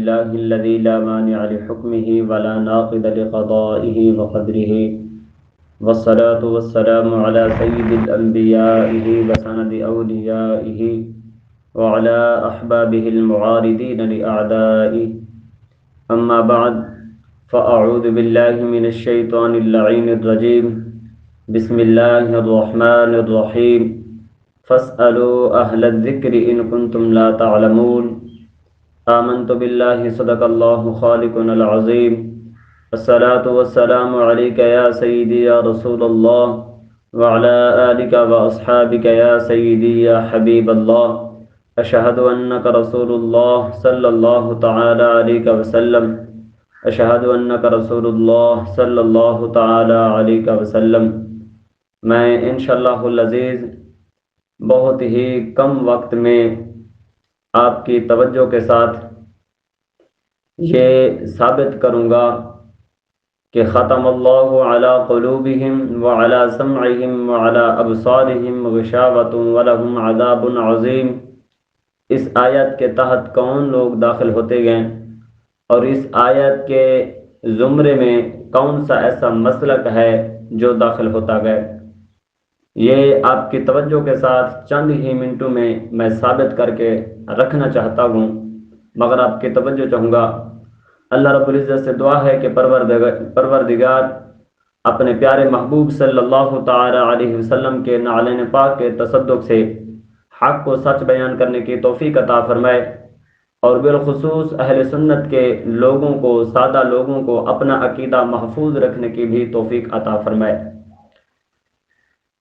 لله الذي لا مانع لحكمه ولا ناقض لقضائه وقدره، والصلاة والسلام على سيد الأنبيائه وسند أوليائه وعلى أحبابه المعارضين لأعدائه. أما بعد، فأعوذ بالله من الشيطان اللعين الرجيم. بسم الله الرحمن الرحيم. فاسألوا أهل الذكر إن كنتم لا تعلمون. آمنت بالله صدق الله خالقنا العظيم. الصلاة والسلام عليك يا سيدي يا رسول الله، وعلى آلك وأصحابك يا سيدي يا حبيب الله. أشهد أنك رسول الله صلى الله تعالى عليك وسلم. أشهد أنك رسول الله صلی اللہ تعالی علیہ وسلم. میں انشاءاللہ العزیز بہت ہی کم وقت میں آپ کی توجہ کے ساتھ یہ ثابت کروں گا کہ ختم اللہ علی قلوبہم وعلی سمعہم وعلی ابصارہم غشاوۃ ولہم عذاب عظیم. اس آیت کے تحت کون لوگ داخل ہوتے گئے اور اس آیت کے زمرے میں کون سا ایسا مسلک ہے جو داخل ہوتا گیا، یہ آپ کی توجہ کے ساتھ چند ہی منٹوں میں ثابت کر کے رکھنا چاہتا ہوں، مگر آپ کی توجہ چاہوں گا. اللہ رب العزت سے دعا ہے کہ پروردگار اپنے پیارے محبوب صلی اللہ تعالی علیہ وسلم کے نعلین پاک کے تصدق سے حق کو سچ بیان کرنے کی توفیق عطا فرمائے، اور بالخصوص اہل سنت کے لوگوں کو، سادہ لوگوں کو اپنا عقیدہ محفوظ رکھنے کی بھی توفیق عطا فرمائے.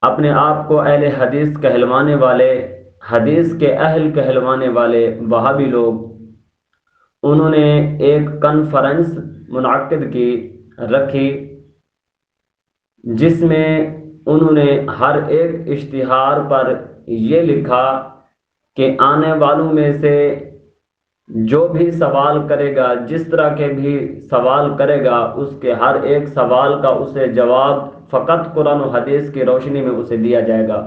اپنے آپ کو اہل حدیث کہلوانے والے، حدیث کے اہل کہلوانے والے وہابی لوگ، انہوں نے ایک کانفرنس منعقد رکھی جس میں انہوں نے ہر ایک اشتہار پر یہ لکھا کہ آنے والوں میں سے جو بھی سوال کرے گا، جس طرح کے بھی سوال کرے گا، اس کے ہر ایک سوال کا اسے جواب فقط قرآن و حدیث کی روشنی میں اسے دیا جائے گا.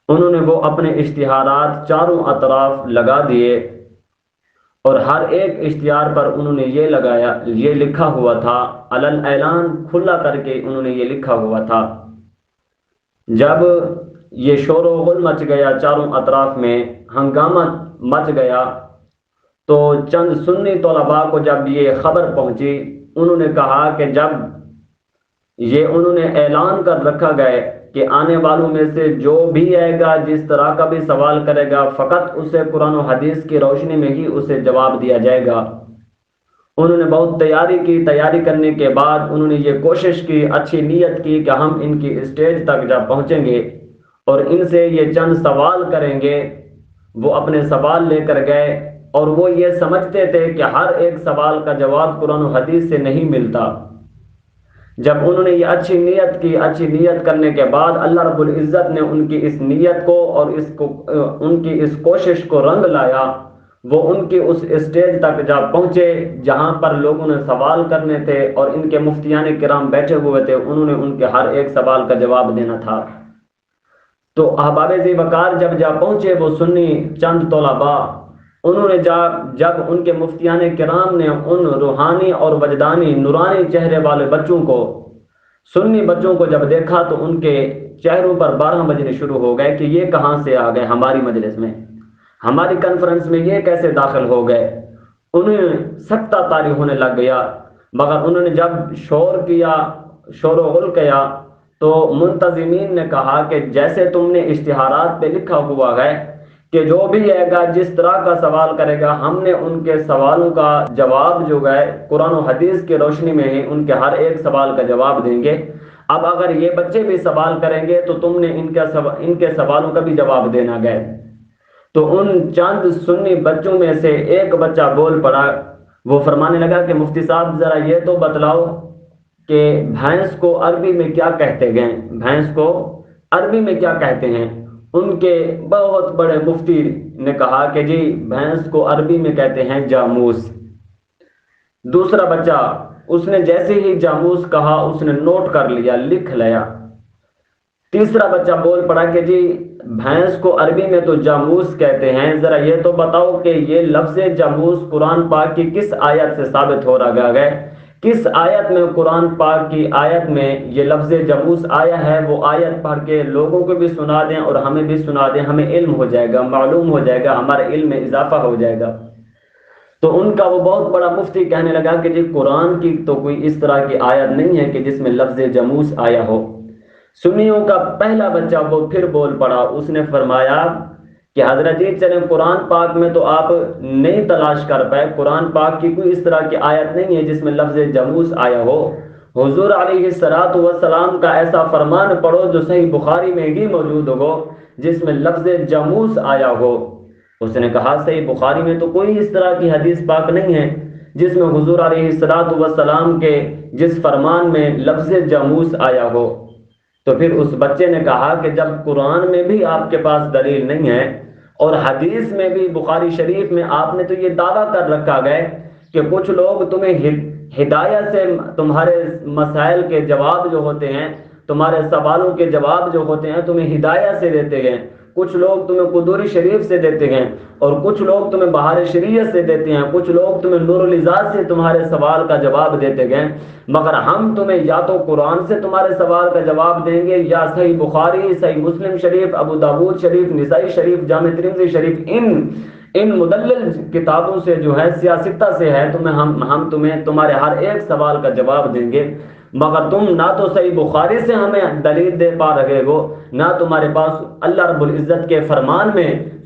انہوں نے وہ اپنے اشتہارات چاروں اطراف لگا دیے اور ہر ایک اشتہار پر انہوں نے یہ لکھا ہوا تھا، علن اعلان کھلا کر کے انہوں نے یہ لکھا ہوا تھا. جب یہ شور و غل مچ گیا، چاروں اطراف میں ہنگامہ مچ گیا، تو چند سنی طلباء کو جب یہ خبر پہنچی، انہوں نے کہا کہ جب یہ انہوں نے اعلان کر رکھا گیا کہ آنے والوں میں سے جو بھی آئے گا، جس طرح کا بھی سوال کرے گا، فقط اسے قرآن و حدیث کی روشنی میں ہی اسے جواب دیا جائے گا. انہوں نے بہت تیاری کرنے کے بعد انہوں نے یہ کوشش کی، اچھی نیت کی کہ ہم ان کی اسٹیج تک جب پہنچیں گے اور ان سے یہ چند سوال کریں گے. وہ اپنے سوال لے کر گئے اور وہ یہ سمجھتے تھے کہ ہر ایک سوال کا جواب قرآن و حدیث سے نہیں ملتا. جب انہوں نے یہ اچھی نیت کرنے کے بعد اللہ رب العزت نے ان کی اس نیت کو اور ان کی اس کوشش کو رنگ لایا. وہ ان کی اس اسٹیج تک جا پہنچے جہاں پر لوگوں نے سوال کرنے تھے اور ان کے مفتیان کرام بیٹھے ہوئے تھے، انہوں نے ان کے ہر ایک سوال کا جواب دینا تھا. تو احباب ذی وقار جب جا پہنچے وہ سنی چند طلباء، انہوں نے جب ان کے مفتیان کرام نے ان روحانی اور وجدانی نورانی چہرے والے سنی بچوں کو جب دیکھا تو ان کے چہروں پر 12 بجنے شروع ہو گئے کہ یہ کہاں سے آ گئے ہماری مجلس میں، ہماری کانفرنس میں یہ کیسے داخل ہو گئے. انہیں سکتہ طاری ہونے لگ گیا. مگر انہوں نے جب شور و غل کیا تو منتظمین نے کہا کہ جیسے تم نے اشتہارات پہ لکھا ہوا ہے کہ جو بھی آئے گا، جس طرح کا سوال کرے گا، ہم نے ان کے سوالوں کا جواب جو ہے قرآن و حدیث کی روشنی میں ہی ان کے ہر ایک سوال کا جواب دیں گے. اب اگر یہ بچے بھی سوال کریں گے تو تم نے ان کے سوالوں کا بھی جواب دینا گئے. تو ان چند سنی بچوں میں سے ایک بچہ بول پڑا. وہ فرمانے لگا کہ مفتی صاحب ذرا یہ تو بتلاؤ کہ بھینس کو عربی میں کیا کہتے ہیں، بھینس کو عربی میں کیا کہتے ہیں. ان کے بہت بڑے مفتی نے کہا کہ جی بھینس کو عربی میں کہتے ہیں جاموس. دوسرا بچہ اس نے جیسے ہی جاموس کہا اس نے نوٹ کر لیا، لکھ لیا. تیسرا بچہ بول پڑا کہ جی بھینس کو عربی میں تو جاموس کہتے ہیں، ذرا یہ تو بتاؤ کہ یہ لفظ جاموس قرآن پاک کی کس آیت سے ثابت ہو رہا ہے؟ کس آیت میں قرآن پاک کی آیت میں یہ لفظ جاموس آیا ہے؟ وہ آیت پڑھ کے لوگوں کو بھی سنا دیں اور ہمیں بھی سنا دیں، ہمیں علم ہو جائے گا، معلوم ہو جائے گا، ہمارے علم میں اضافہ ہو جائے گا۔ تو ان کا وہ بہت بڑا مفتی کہنے لگا کہ جی قرآن کی تو کوئی اس طرح کی آیت نہیں ہے کہ جس میں لفظ جاموس آیا ہو۔ سنیوں کا پہلا بچہ وہ پھر بول پڑا، اس نے فرمایا کہ حضرت جی چلیں قرآن پاک میں تو آپ نہیں تلاش کر پائے، قرآن پاک کی کوئی اس طرح کی آیت نہیں ہے جس میں لفظ جاموس آیا ہو۔ حضور علیہ الصلوۃ والسلام کا ایسا فرمان پڑھو جو صحیح بخاری میں ہی موجود ہو جس میں لفظ جاموس آیا ہو۔ اس نے کہا صحیح بخاری میں تو کوئی اس طرح کی حدیث پاک نہیں ہے جس میں حضور علیہ الصلوۃ والسلام کے جس فرمان میں لفظ جاموس آیا ہو۔ تو پھر اس بچے نے کہا کہ جب قرآن میں بھی آپ کے پاس دلیل نہیں ہے اور حدیث میں بھی بخاری شریف میں آپ نے تو یہ دعویٰ کر رکھا گیا کہ کچھ لوگ تمہیں ہدایت سے تمہارے مسائل کے جواب جو ہوتے ہیں، تمہارے سوالوں کے جواب جو ہوتے ہیں تمہیں ہدایت سے دیتے گئے، کچھ لوگ تمہیں قدور شریف سے دیتے ہیں اور کچھ لوگ تمہیں بہار شریعت سے دیتے ہیں، کچھ لوگ تمہیں نور الذات سے تمہارے سوال کا جواب دیتے گئے، مگر ہم تمہیں یا تو قرآن سے تمہارے سوال کا جواب دیں گے یا صحیح بخاری، صحیح مسلم شریف، ابو داود شریف، نسائی شریف، جامع ترمذی شریف، ان مدلل کتابوں سے جو ہے سیاستہ سے ہے ہم تمہیں تمہارے ہر ایک سوال کا جواب دیں گے، مگر تم نہ تو صحیح بخاری سے ہمیں دلیل دے پا رہے ہو، نہ تمہارے پاس اللہ رب العزت کے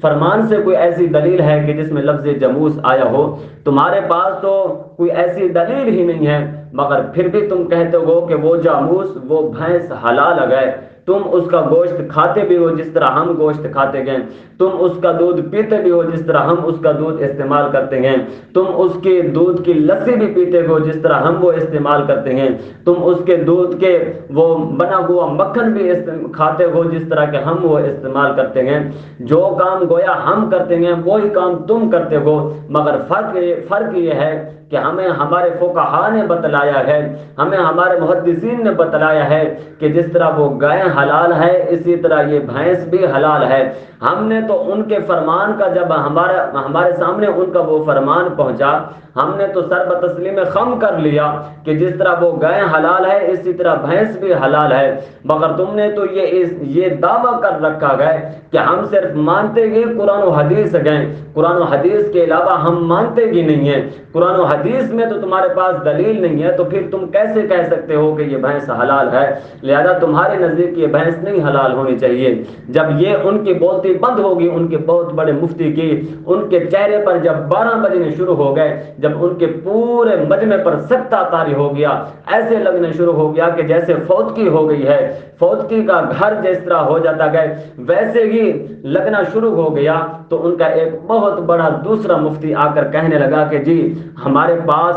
فرمان سے کوئی ایسی دلیل ہے کہ جس میں لفظ جاموس آیا ہو، تمہارے پاس تو کوئی ایسی دلیل ہی نہیں ہے، مگر پھر بھی تم کہتے ہو کہ وہ جاموس، وہ بھینس حلال ہے، تم اس کا گوشت کھاتے بھی ہو جس طرح ہم گوشت کھاتے گئے، تم اس کا دودھ پیتے بھی ہو جس طرح ہم اس کا دودھ استعمال کرتے ہیں، تم اس کے دودھ کی لسی بھی پیتے ہو جس طرح ہم وہ استعمال کرتے ہیں، تم اس کے دودھ کے وہ بنا ہوا مکھن بھی کھاتے ہو جس طرح کہ ہم وہ استعمال کرتے ہیں، جو کام گویا ہم کرتے ہیں وہی کام تم کرتے ہو، مگر فرق یہ ہے کہ ہمیں ہمارے فقہا نے بتلایا ہے، ہمیں ہمارے محدثین نے بتلایا ہے کہ جس طرح وہ گائے حلال ہے اسی طرح یہ بھینس بھی حلال ہے۔ ہم نے تو ان کے فرمان کا جب ہمارے سامنے ان کا وہ فرمان پہنچا، ہم نے تو سر بتسلیم خم کر لیا کہ جس طرح وہ گائے حلال ہے اسی طرح بھینس بھی حلال ہے، مگر تم نے تو یہ دعویٰ کر رکھا گئے کہ ہم صرف مانتے ہی قرآن و حدیث گئے، قرآن و حدیث کے علاوہ ہم مانتے ہی نہیں ہیں، قرآن و حدیث میں تو تمہارے پاس دلیل نہیں ہے، تو پھر تم کیسے کہہ سکتے ہو کہ یہ بھینس حلال ہے؟ لہذا تمہارے نزدیک یہ بھینس نہیں حلال ہونی چاہیے۔ جب یہ ان کی بولتی بند ہوگی، ان کے بہت بڑے مفتی کی، ان کے چہرے پر جب 12 بجنے شروع ہو گئے، جب ان کے پورے مجمع پر سکتہ طاری ہو گیا، ایسے لگنے شروع ہو گیا کہ جیسے فوتگی ہو گئی ہے، فوتگی کا گھر جس طرح ہو جاتا گئے ویسے ہی لگنا شروع ہو گیا، تو ان کا ایک بہت بڑا دوسرا مفتی آ کر کہنے لگا کہ جی ہمارے پاس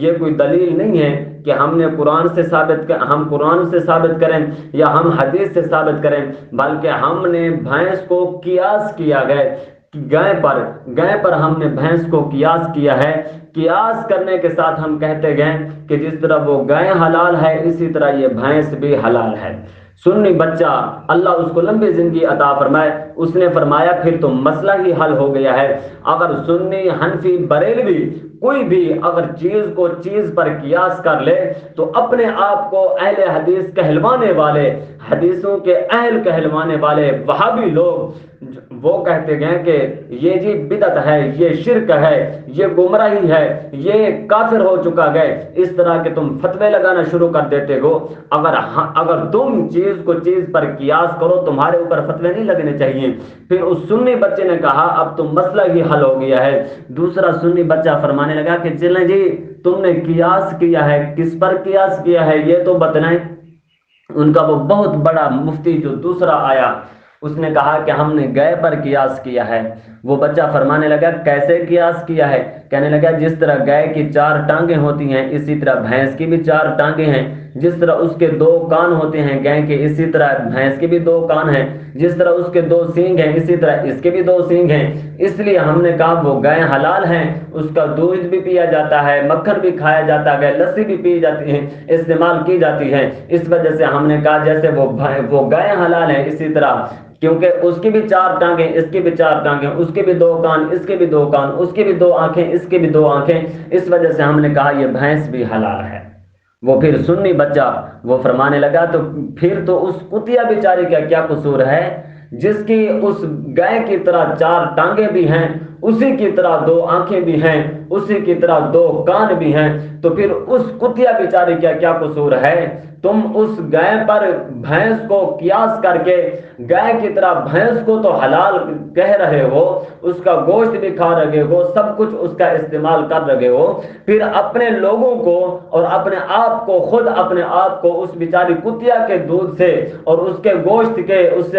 یہ کوئی دلیل نہیں ہے کہ ہم قرآن سے ثابت کریں یا ہم حدیث سے ثابت کریں، بلکہ ہم نے بھینس کو قیاس کیا ہے، گائے پر ہم نے بھینس کو قیاس کیا ہے، قیاس کرنے کے ساتھ ہم کہتے گئے کہ جس طرح وہ گائے حلال ہے اسی طرح یہ بھینس بھی حلال ہے۔ سنی بچہ اللہ اس کو لمبی زندگی عطا فرمائے، اس نے فرمایا پھر تو مسئلہ ہی حل ہو گیا ہے۔ اگر سنی، حنفی، بریلوی کوئی بھی اگر چیز کو چیز پر قیاس کر لے تو اپنے آپ کو اہل حدیث کہلوانے والے، حدیثوں کے اہل کہلوانے والے وہابی لوگ وہ کہتے گئے کہ یہ جی بدعت ہے، یہ شرک ہے، یہ گمراہی ہے، یہ کافر ہو چکا گئے، اس طرح کے تم فتوے لگانا شروع کر دیتے ہو۔ اگر تم چیز کو چیز پر قیاس کرو تمہارے اوپر فتوے نہیں لگنے چاہیے۔ پھر اس سنی بچے نے کہا اب تو مسئلہ ہی حل ہو گیا ہے۔ دوسرا سنی بچہ فرمانے لگا کہ چلیں جی تم نے قیاس کیا ہے، کس پر قیاس کیا ہے یہ تو بتلائیں۔ ان کا وہ بہت بڑا مفتی جو دوسرا آیا اس نے کہا کہ ہم نے گائے پر قیاس کیا ہے۔ وہ بچہ فرمانے لگا کیسے قیاس کیا ہے؟ کہنے لگا جس طرح گائے کی 4 ٹانگیں ہوتی ہیں اسی طرح بھینس کی بھی 4 ٹانگیں ہیں، جس طرح اس کے 2 کان ہوتے ہیں گائے کے اسی طرح بھینس کے بھی 2 کان ہیں، جس طرح اس کے 2 سینگ ہیں اسی طرح اس کے بھی 2 سینگ ہیں، اس لیے ہم نے کہا وہ گائے حلال ہیں، اس کا دودھ بھی پیا جاتا ہے، مکھن بھی کھایا جاتا ہے، لسی بھی پی جاتی ہے، استعمال کی جاتی ہے، اس وجہ سے ہم نے کہا جیسے وہ گائے حلال ہیں اسی طرح کیونکہ اس کی بھی 4 ٹانگیں اس کی بھی 4 ٹانگیں، اس کے بھی 2 کان اس کے بھی 2 کان، اس کی بھی 2 آنکھیں اس کی بھی 2 آنکھیں، اس وجہ سے ہم نے کہا یہ بھینس بھی حلال ہے۔ وہ پھر سنی بچہ وہ فرمانے لگا تو پھر تو اس کتیا بیچاری کا کیا قصور ہے جس کی اس گائے کی طرح 4 ٹانگیں بھی ہیں، اسی کی طرح 2 آنکھیں بھی ہیں، اسی کی طرح 2 کان بھی ہیں، تو پھر اس کتیا بیچاری کا کیا قصور ہے؟ تم اس گائے پر بھینس کو قیاس کر کے گائے کی طرح بھینس کو تو حلال کہہ رہے ہو، اس کا گوشت بھی کھا رہے ہو، سب کچھ اس کا استعمال کر رہے ہو، پھر اپنے لوگوں کو اور اپنے آپ کو خود اپنے آپ کو اس بیچاری کتیا کے دودھ سے اور اس کے گوشت کے اس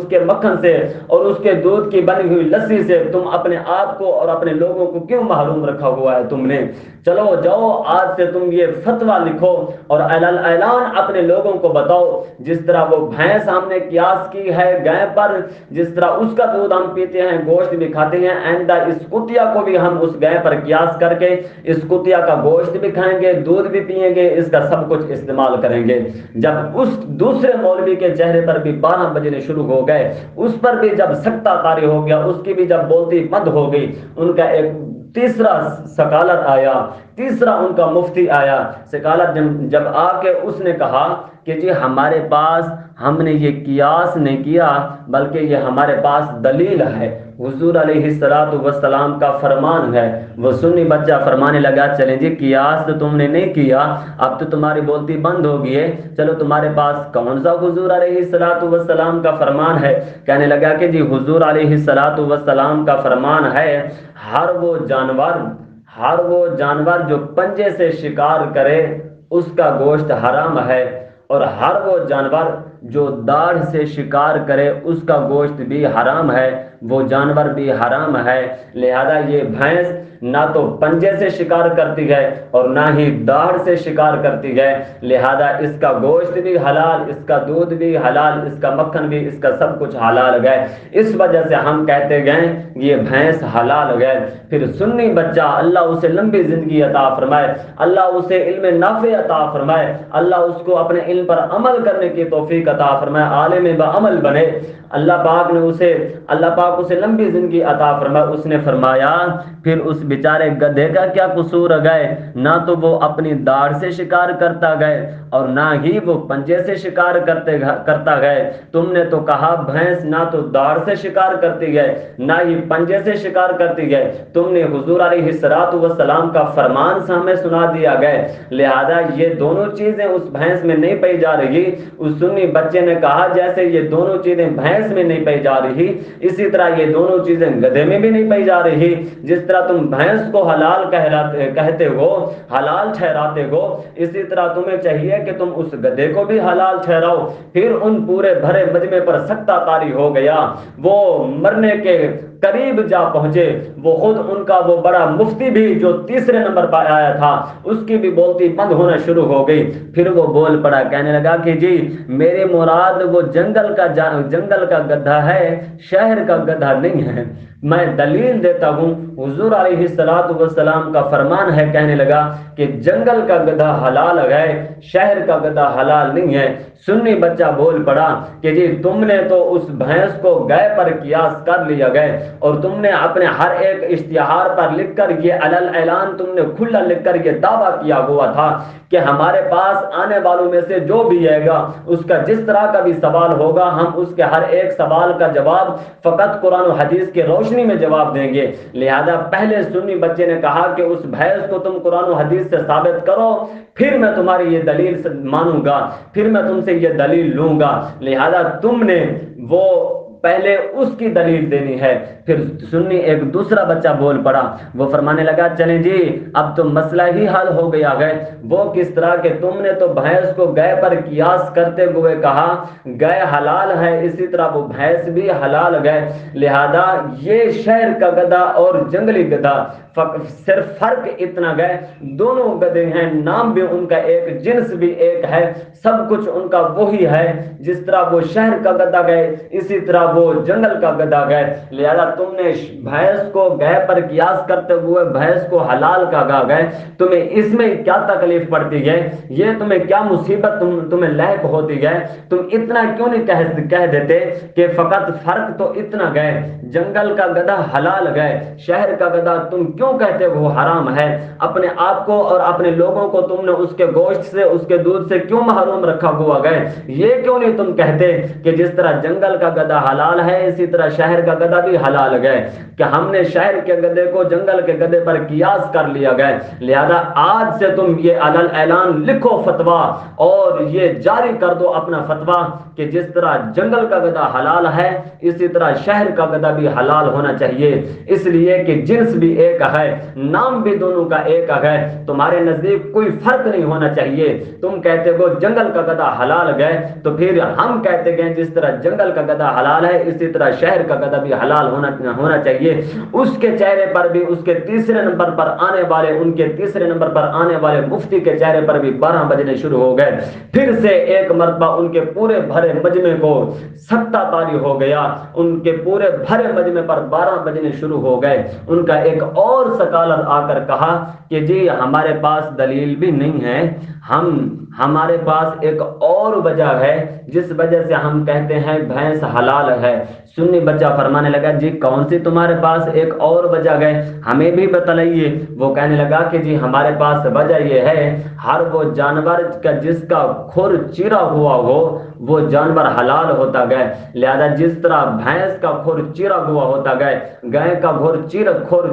کے مکھن سے اور اس کے دودھ کی بنی ہوئی لسی سے تم اپنے آپ کو اور اپنے لوگوں کو کیوں محروم رکھا ہوا ہے تم نے؟ چلو جاؤ آج سے تم یہ فتویٰ لکھو اور اعلان اپنے لوگوں کو بتاؤ، جس طرح وہ بھینس ہم نے قیاس کی ہے گائے پر، جس طرح اس کا دودھ ہم پیتے ہیں، گوشت بھی کھاتے ہیں، آئندہ اس کتیا کو بھی ہم اس گائے پر قیاس کر کے اس کتیا کا گوشت بھی کھائیں گے، دودھ بھی پئیں گے، اس کا سب کچھ استعمال کریں گے۔ جب اس دوسرے مولوی کے چہرے پر بھی 12 بجنے شروع ہو گئے، اس پر بھی جب سکتہ طاری ہو گیا، اس کی بھی جب بولتی بند ہو گئی، ان کا ایک تیسرا سکالر آیا، تیسرا ان کا مفتی آیا، سکالر جب آ کے اس نے کہا کہ جی ہمارے پاس ہم نے یہ قیاس نہیں کیا بلکہ یہ ہمارے پاس دلیل ہے، حضور علیہ السلام کا فرمان ہے۔ وہ سنی بچہ فرمانے لگا چلیں جی قیاس تو تم نے نہیں کیا، اب تو تمہاری بولتی بند ہو گئی ہے، چلو تمہارے پاس کون سا حضور علیہ السلام کا فرمان ہے؟ کہنے لگا کہ جی حضور علیہ السلام کا فرمان ہے ہر وہ جانور جو پنجے سے شکار کرے اس کا گوشت حرام ہے، اور ہر وہ جانور جو داڑھ سے شکار کرے اس کا گوشت بھی حرام ہے، وہ جانور بھی حرام ہے، لہذا یہ بھینس نہ تو پنجے سے شکار کرتی ہے اور نہ ہی داڑھ سے شکار کرتی ہے، لہذا اس کا گوشت بھی حلال، اس کا دودھ بھی حلال، اس کا مکھن بھی، اس کا سب کچھ حلال گئے، اس وجہ سے ہم کہتے گئے یہ بھینس حلال گئے۔ پھر سنی بچہ اللہ اسے لمبی زندگی عطا فرمائے، اللہ اسے علم نافع عطا فرمائے، اللہ اس کو اپنے علم پر عمل کرنے کی توفیق عطا فرمائے، عالم بعمل بنے، اللہ پاک اسے لمبی زندگی عطا فرمائے۔ اس نے فرمایا پھر اس بیچارے گدھے کا کیا قصور گئے؟ نہ تو وہ اپنی داڑھ سے شکار کرتا گئے اور نہ ہی وہ پنجے سے شکار کرتا گئے، تم نے تو کہا بھینس نہ تو داڑھ سے شکار کرتی گئے نہ ہی پنجے سے شکار کرتی گئے، تم نے حضور علیہ السلام کا فرمان ہمیں سنا دیا گئے، لہذا یہ دونوں چیزیں اس بھینس میں نہیں پائی جا رہی۔ اس سنی بچے نے کہا جیسے یہ دونوں چیزیں بھینس میں نہیں پائی جا رہی اسی طرح یہ دونوں چیزیں گدھے میں بھی نہیں پائی جا رہی، جس طرح تم بھینس کو حلال کہتے ہو، حلال ٹھہراتے ہو، اسی طرح تمہیں چاہیے کہ تم اس گدھے کو بھی حلال ٹھہراؤ۔ پھر ان پورے بھرے مجمع پر سکتہ طاری ہو گیا، وہ مرنے کے قریب جا پہنچے، وہ خود ان کا وہ بڑا مفتی بھی جو تیسرے نمبر پر آیا تھا اس کی بھی بولتی بند ہونا شروع ہو گئی، پھر وہ بول پڑا، کہنے لگا کہ جی میرے مراد وہ جنگل کا گدھا ہے، شہر کا گدھا نہیں ہے، میں دلیل دیتا ہوں، حضور علیہ السلام کا فرمان ہے، کہنے لگا کہ جنگل کا گدھا حلال ہے، شہر کا گدھا حلال نہیں ہے۔ سنی بچہ بول پڑا کہ جی تم نے تو اس بھینس کو گائے پر قیاس کر لیا گئے اور تم نے اپنے ہر ایک اشتہار پر لکھ کر یہ اعلان تم نے کھلا لکھ کر یہ دعویٰ کیا ہوا تھا کہ ہمارے پاس آنے والوں میں سے جو بھی آئے گا اس کا جس طرح کا بھی سوال ہوگا ہم اس کے ہر ایک سوال کا جواب فقط قرآن و حدیث کی روشنی میں جواب دیں گے، لہذا پہلے سنی بچے نے کہا کہ اس بھینس کو تم قرآن و حدیث سے ثابت کرو، پھر میں تمہاری یہ دلیل مانوں گا، پھر میں تم سے یہ دلیل لوں گا، لہذا تم نے وہ پہلے اس کی دلیل دینی ہے۔ پھر سنی ایک دوسرا بچہ بول پڑا، وہ فرمانے لگا چلیں جی اب تو مسئلہ ہی حل ہو گیا ہے۔ وہ کس طرح کہ تم نے تو بھینس کو گائے پر قیاس کرتے ہوئے کہا گائے حلال ہے، اسی طرح وہ بھینس بھی حلال ہے، لہذا یہ شہر کا گدھا اور جنگلی گدھا صرف فرق اتنا گئے، دونوں گدھے ہیں، نام بھی ان کا ایک، جنس بھی ایک ہے، سب کچھ ان کا وہی ہے۔ جس طرح وہ شہر کا گدھا گئے اسی طرح وہ جنگل کا گدھا گئے، لہذا تم نے بھینس کو گائے پر قیاس کرتے ہوئے بھینس کو حلال کہا گئے، تمہیں اس میں کیا تکلیف پڑتی ہے، یہ تمہیں کیا مصیبت تمہیں لاحق ہوتی ہے؟ تم اتنا کیوں نہیں کہہ دیتے کہ فقط فرق تو اتنا گئے، جنگل کا گدھا حلال گئے، شہر کا گدھا تم کیوں کہتے وہ حرام ہے؟ اپنے آپ کو اور اپنے لوگوں کو تم نے اس کے گوشت سے اس کے دودھ سے کیوں محروم رکھا ہوا گئے؟ یہ کیوں نہیں تم کہتے کہ جس طرح جنگل کا گدھا حلال ہے اسی طرح شہر کا گدھا بھی حلال گئے، کہ ہم نے شہر کے گدھے کو جنگل کے گدھے پر قیاس کر لیا گئے، لہذا آج سے تم یہ اعلان لکھو فتویٰ اور یہ جاری کر دو اپنا فتویٰ کہ جس طرح جنگل کا گدھا حلال ہے اسی طرح شہر کا گدھا بھی حلال ہونا چاہیے، اس لیے کہ جنس بھی ایک ہے، نام بھی دونوں کا ایک ہے، تمہارے نزدیک کوئی فرق نہیں ہونا چاہیے۔ تم کہتے ہو جنگل کا گدھا حلال گئے تو پھر ہم کہتے گئے جس طرح جنگل کا گدھا حلال ہے اسی طرح شہر کا گدھا بھی حلال ہونا چاہیے۔ اس کے چہرے پر بھی اس کے تیسرے نمبر پر آنے والے ان کے تیسرے نمبر پر آنے والے مفتی کے چہرے پر بھی 12 بجنے شروع ہو گئے، پھر سے ایک مرتبہ ان کے پورے بھرے مجمع کو سکتہ طاری ہو گیا، ان کے پورے بھرے مجمع پر 12 بجنے شروع ہو گئے۔ ان کا ایک اور سکالر آ کر کہا کہ جی ہمارے پاس دلیل بھی نہیں ہے، ہمارے پاس ایک اور وجہ ہے جس وجہ سے ہم کہتے ہیں بھینس حلال ہے۔ سنی بچہ فرمانے لگا جی کون سی تمہارے پاس ایک اور وجہ ہے، ہمیں بھی بتلائیے۔ وہ کہنے لگا کہ جی ہمارے پاس وجہ یہ ہے ہر وہ جانور کا جس کا کھر چیرا ہوا ہو وہ جانور حلال ہوتا گئے، لہذا جس طرح بھینس کا کھر چیرا ہوا ہوتا گئے، گائے کا کھر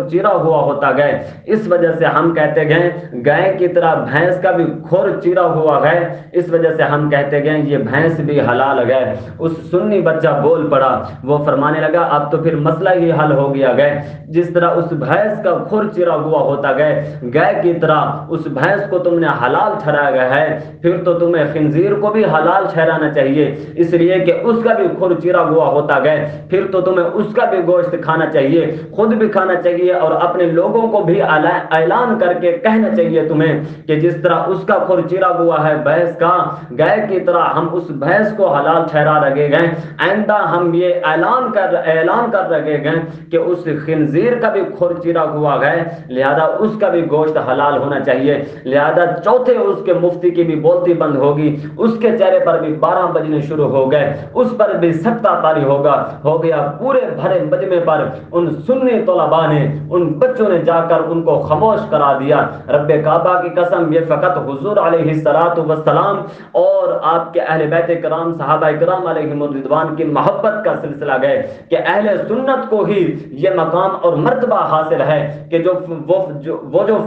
چیرا ہوا ہوتا گئے، اس وجہ سے ہم کہتے گئے گائے کی طرح بھینس کا بھی کھر چیرا ہوا ہے، اس وجہ سے ہم کہتے گئے یہ بھینس بھی حلال گئے۔ اس سنی بچہ بول پڑا، وہ فرمانے لگا اب تو پھر مسئلہ ہی حل ہو گیا گئے، جس طرح اس بھینس کا کھر چیرا ہوا ہوتا گئے گائے کی طرح اس بھینس کو تم نے حلال ٹھہرایا گیا ہے، پھر تو تمہیں خنزیر کو بھی حلال ٹھہرانا چاہیے، اس لیے کہ اس کا بھی کھر چیرا ہوا ہوتا گئے، پھر تو تمہیں اس کا بھی گوشت کھانا چاہیے، خود بھی کھانا چاہیے اور اپنے لوگوں کو بھی اعلان کر کے کہنا چاہیے تمہیں کہ جس طرح اس کا کھر چیرا ہوا ہے بھینس کا، گائے کی طرح ہم اس بھینس کو حلال ٹھہرا رکھے گئے، آئندہ ہم یہ اعلان کر رکھے گئے کہ اس خنزیر کا بھی کھر چیرا ہوا ہے، لہذا اس کا بھی گوشت حلال ہونا چاہیے، لہذا چوتھے اس کے مفتی کی بھی بولتی بند ہوگی، اس کے چہرے پر بھی 12 بجنے شروع ہو گئے، اس پر بھی سکتہ طاری ہو گیا، پورے بھرے مجمع پر ان سنی طلباء نے ان بچوں نے جا کر ان کو خاموش کرا دیا۔ رب کعبہ کی قسم یہ فقط حضور علیہ السلام اور آپ کے اہل بیت کرام صحابہ کرام علیہم الرضوان کی محبت کا سلسلہ گئے کہ اہل سنت کو ہی یہ مقام اور مرتبہ حاصل ہے کہ جو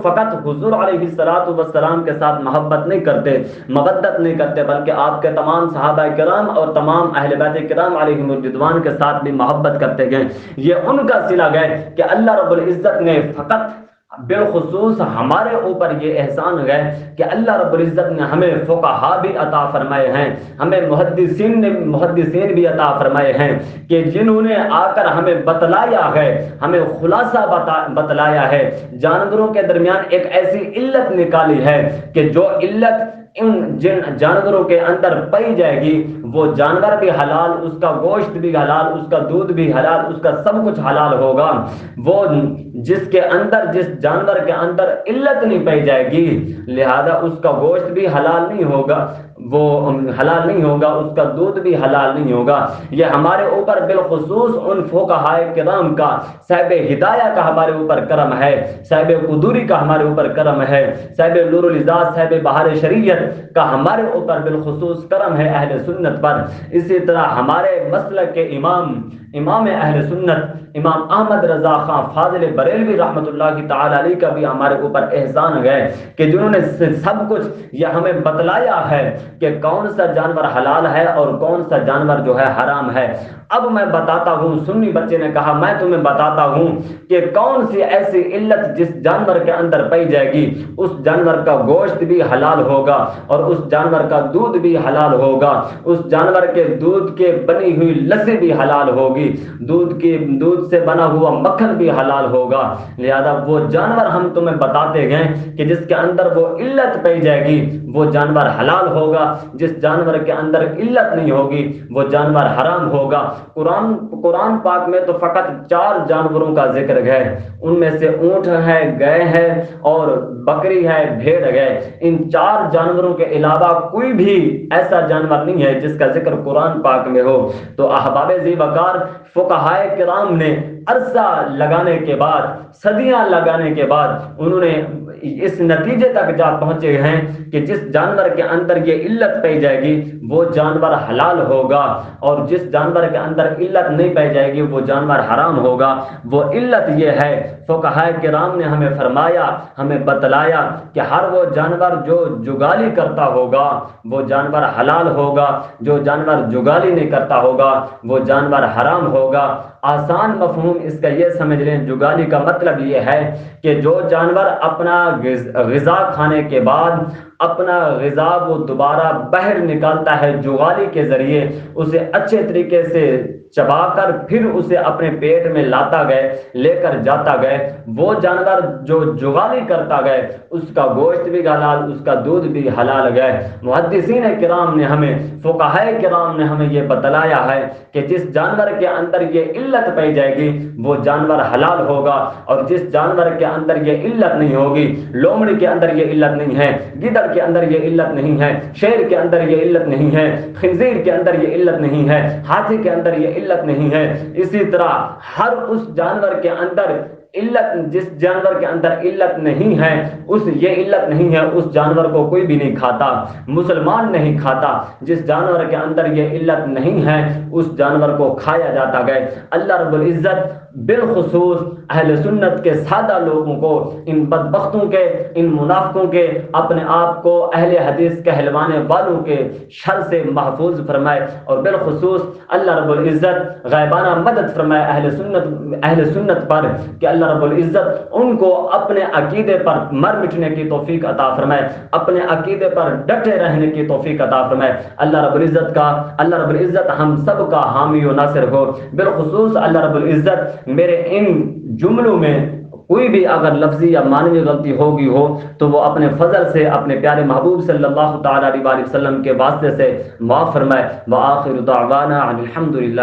فقط حضور علیہ السلام کے ساتھ محبت نہیں کرتے، مودت نہیں کرتے، بلکہ آپ کے تمام صحابہ کرام اور تمام اہل بیت کرام علیہم الرضوان کے ساتھ بھی محبت کرتے گئے، یہ ان کا صلہ گئے کہ اللہ رب العزت نے فقط بالخصوص ہمارے اوپر یہ احسان ہے کہ اللہ رب العزت نے ہمیں فقہا بھی عطا فرمائے ہیں، ہمیں محدثین بھی عطا فرمائے ہیں کہ جنہوں نے آ کر ہمیں بتلایا ہے، ہمیں خلاصہ بتلایا ہے، جانوروں کے درمیان ایک ایسی علت نکالی ہے کہ جو علت جن جانوروں کے اندر پائی جائے گی وہ جانور بھی حلال، اس کا گوشت بھی حلال، اس کا دودھ بھی حلال، اس کا سب کچھ حلال ہوگا۔ وہ جس جانور کے اندر علت نہیں پائی جائے گی لہذا اس کا گوشت بھی حلال نہیں ہوگا، وہ حلال نہیں ہوگا، اس کا دودھ بھی حلال نہیں ہوگا۔ یہ ہمارے اوپر بالخصوص ان فقہائے کرام کا، صاحب ہدایہ کا ہمارے اوپر کرم ہے، صاحب قدوری کا ہمارے اوپر کرم ہے، صاحب نور العزاز صاحب بہار شریعت کا ہمارے اوپر بالخصوص کرم ہے اہل سنت پر۔ اسی طرح ہمارے مسلک کے امام اہل سنت امام احمد رضا خان فاضل بریلوی رحمۃ اللہ تعالی علیہ کا بھی ہمارے اوپر احسان ہے کہ جنہوں نے سب کچھ یہ ہمیں بتلایا ہے کہ کون سا جانور حلال ہے اور کون سا جانور جو ہے حرام ہے۔ اب میں بتاتا ہوں، سنی بچے نے کہا میں تمہیں بتاتا ہوں کہ کون سی ایسی علت جس جانور کے اندر پائی جائے گی اس جانور کا گوشت بھی حلال ہوگا اور اس جانور کا دودھ بھی حلال ہوگا، اس جانور کے دودھ کے بنی ہوئی لسی بھی حلال ہوگی، دودھ سے بنا ہوا مکھن بھی حلال ہوگا۔ لہذا وہ جانور ہم تمہیں بتاتے گئے کہ جس کے اندر وہ علت پائی جائے گی وہ جانور حلال ہوگا، جس جانور کے اندر علت نہیں ہوگی وہ جانور حرام ہوگا۔ قرآن پاک میں تو فقط 4 جانوروں کا ذکر ہے، ان میں سے اونٹ ہے، گائے ہے اور بکری ہے، بھیڑ ہے۔ ان 4 جانوروں کے علاوہ کوئی بھی ایسا جانور نہیں ہے جس کا ذکر قرآن پاک میں ہو۔ تو احباب ذی وقار، فقہائے کرام نے عرصہ لگانے کے بعد، صدیاں لگانے کے بعد انہوں نے اس نتیجے تک جا پہنچے ہیں کہ جس جانور کے اندر یہ علت پائی جائے گی وہ جانور حلال ہوگا اور جس جانور کے اندر علت نہیں پائی جائے گی وہ جانور حرام ہوگا۔ وہ علت یہ ہے، فقہائے کرام نے ہمیں فرمایا، ہمیں بتلایا کہ ہر وہ جانور جو جگالی کرتا ہوگا وہ جانور حلال ہوگا، جو جانور جگالی نہیں کرتا ہوگا وہ جانور حرام ہوگا۔ آسان مفہوم اس کا یہ سمجھ لیں، جگالی کا مطلب یہ ہے کہ جو جانور اپنا غذا کھانے کے بعد اپنا غذا وہ دوبارہ باہر نکالتا ہے جگالی کے ذریعے، اسے اچھے طریقے سے چبا کر پھر اسے اپنے پیٹ میں لے کر جاتا گئے، وہ جانور جو جگالی کرتا گئے اس کا گوشت بھی حلال، اس کا دودھ بھی حلال گئے۔ محدثین کرام نے ہمیں، فقہائے کرام نے ہمیں یہ بتلایا ہے کہ جس جانور کے اندر یہ علت پائی جائے گی وہ جانور حلال ہوگا اور جس جانور کے اندر یہ علت نہیں ہوگی، لومڑی کے اندر یہ علت نہیں ہے، گدڑ کے اندر یہ علت نہیں ہے، شیر کے اندر یہ علت نہیں ہے، خنزیر کے اندر یہ علت نہیں ہے، ہاتھی کے اندر یہ علت نہیں ہے، اسی طرح ہر اس جانور کے اندر علت، جس جانور کے اندر علت نہیں ہے، یہ علت نہیں ہے، اس جانور کو کوئی بھی نہیں کھاتا، مسلمان نہیں کھاتا۔ جس جانور کے اندر یہ علت نہیں ہے اس جانور کو کھایا جاتا گئے۔ اللہ رب العزت بالخصوص اہل سنت کے سادہ لوگوں کو، ان بدبختوں کے، ان منافقوں کے، اپنے آپ کو اہل حدیث کہلوانے والوں کے شر سے محفوظ فرمائے، اور بالخصوص اللہ رب العزت غیبانہ مدد فرمائے اہل سنت پر کہ اللہ رب العزت ان کو اپنے عقیدے پر مر مٹنے کی توفیق عطا فرمائے، اپنے عقیدے پر ڈٹے رہنے کی توفیق عطا فرمائے۔ اللہ رب العزت ہم سب کا حامی و ناصر ہو۔ بالخصوص اللہ رب العزت میرے ان جملوں میں کوئی بھی اگر لفظی یا معنوی غلطی ہوگی ہو تو وہ اپنے فضل سے اپنے پیارے محبوب صلی اللہ تعالی علیہ وسلم کے واسطے سے معاف فرمائے۔ وآخر دعوانا الحمدللہ۔